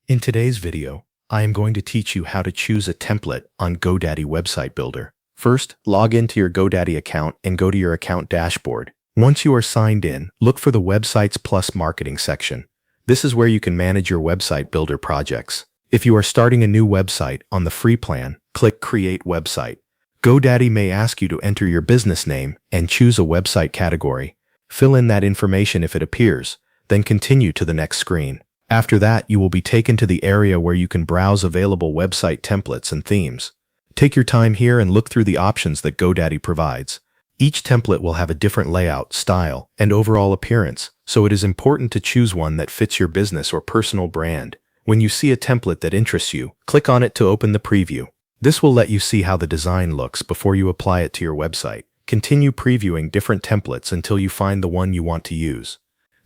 In today's video, I am going to teach you how to choose a template on GoDaddy Website Builder. First, log into your GoDaddy account and go to your account dashboard. Once you are signed in, look for the Websites Plus Marketing section. This is where you can manage your website builder projects. If you are starting a new website on the free plan, click Create Website. GoDaddy may ask you to enter your business name and choose a website category. Fill in that information if it appears, then continue to the next screen. After that, you will be taken to the area where you can browse available website templates and themes. Take your time here and look through the options that GoDaddy provides. Each template will have a different layout, style, and overall appearance, so it is important to choose one that fits your business or personal brand. When you see a template that interests you, click on it to open the preview. This will let you see how the design looks before you apply it to your website. Continue previewing different templates until you find the one you want to use.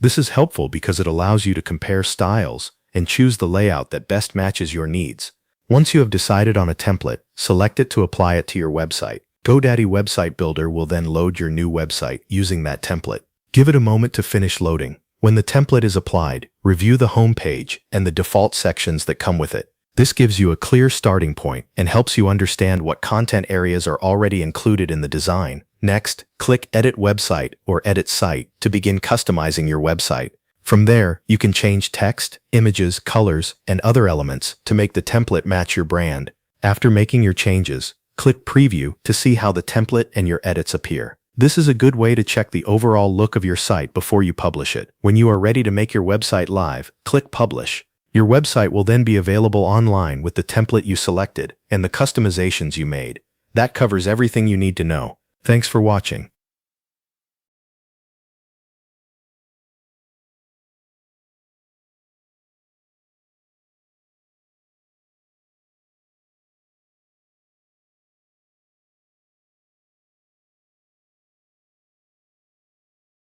This is helpful because it allows you to compare styles and choose the layout that best matches your needs. Once you have decided on a template, select it to apply it to your website. GoDaddy Website Builder will then load your new website using that template. Give it a moment to finish loading. When the template is applied, review the home page and the default sections that come with it. This gives you a clear starting point and helps you understand what content areas are already included in the design. Next, click Edit Website or Edit Site to begin customizing your website. From there, you can change text, images, colors, and other elements to make the template match your brand. After making your changes, click Preview to see how the template and your edits appear. This is a good way to check the overall look of your site before you publish it. When you are ready to make your website live, click Publish. Your website will then be available online with the template you selected and the customizations you made. That covers everything you need to know. Thanks for watching.